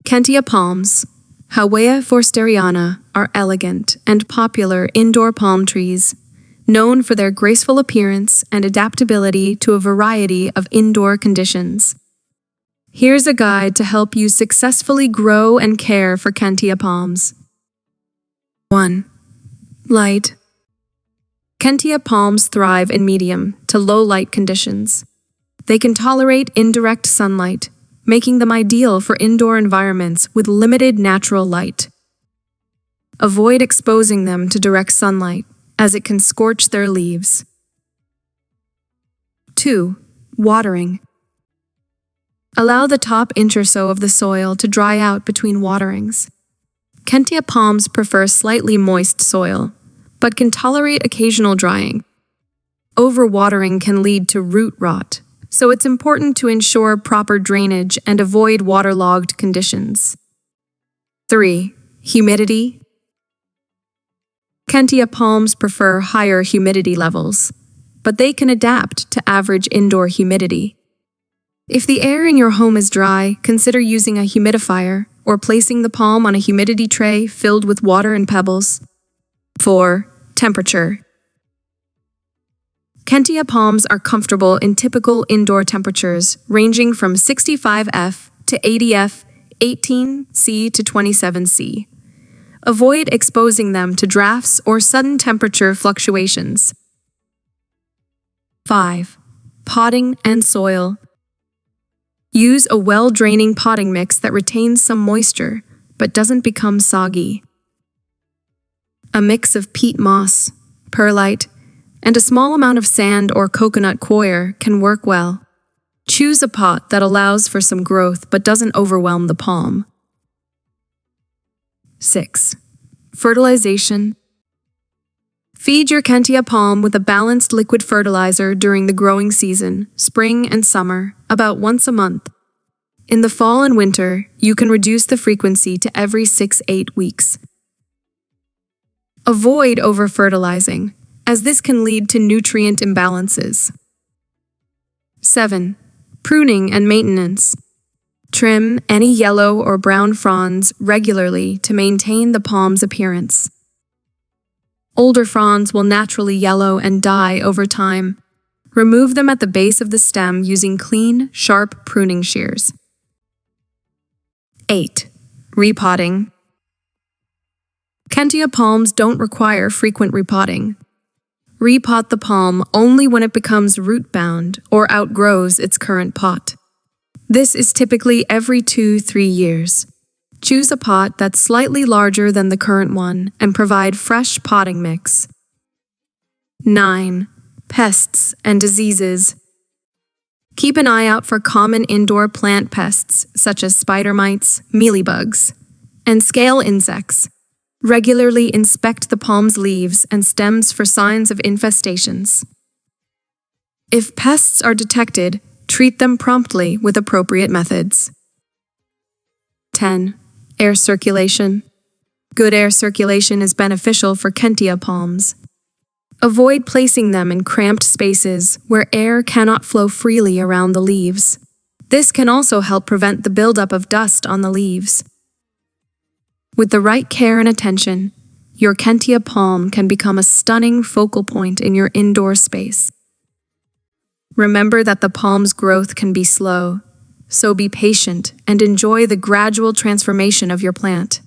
Kentia Palms, Hawea forsteriana, are elegant and popular indoor palm trees, known for their graceful appearance and adaptability to a variety of indoor conditions. Here's a guide to help you successfully grow and care for Kentia palms. 1. Light. Kentia palms thrive in medium to low light conditions. They can tolerate indirect sunlight, making them ideal for indoor environments with limited natural light. Avoid exposing them to direct sunlight, as it can scorch their leaves. 2. Watering. Allow the top inch or so of the soil to dry out between waterings. Kentia palms prefer slightly moist soil, but can tolerate occasional drying. Overwatering can lead to root rot, so it's important to ensure proper drainage and avoid waterlogged conditions. 3. Humidity. Kentia palms prefer higher humidity levels, but they can adapt to average indoor humidity. If the air in your home is dry, consider using a humidifier or placing the palm on a humidity tray filled with water and pebbles. 4. Temperature. Kentia palms are comfortable in typical indoor temperatures ranging from 65 F to 80 F, 18 C to 27 C. Avoid exposing them to drafts or sudden temperature fluctuations. 5. Potting and soil. Use a well-draining potting mix that retains some moisture but doesn't become soggy. A mix of peat moss, perlite, and a small amount of sand or coconut coir can work well. Choose a pot that allows for some growth but doesn't overwhelm the palm. 6. Fertilization. Feed your Kentia palm with a balanced liquid fertilizer during the growing season, spring and summer, about once a month. In the fall and winter, you can reduce the frequency to every 6-8 weeks. Avoid over-fertilizing, as this can lead to nutrient imbalances. 7. Pruning and maintenance. Trim any yellow or brown fronds regularly to maintain the palm's appearance. Older fronds will naturally yellow and die over time. Remove them at the base of the stem using clean, sharp pruning shears. 8. Repotting. Kentia palms don't require frequent repotting. Repot the palm only when it becomes root-bound or outgrows its current pot. This is typically every 2-3 years. Choose a pot that's slightly larger than the current one and provide fresh potting mix. 9. Pests and diseases. Keep an eye out for common indoor plant pests such as spider mites, mealybugs, and scale insects. Regularly inspect the palm's leaves and stems for signs of infestations. If pests are detected, treat them promptly with appropriate methods. 10. Air circulation. Good air circulation is beneficial for Kentia palms. Avoid placing them in cramped spaces where air cannot flow freely around the leaves. This can also help prevent the buildup of dust on the leaves. With the right care and attention, your Kentia palm can become a stunning focal point in your indoor space. Remember that the palm's growth can be slow, so be patient and enjoy the gradual transformation of your plant.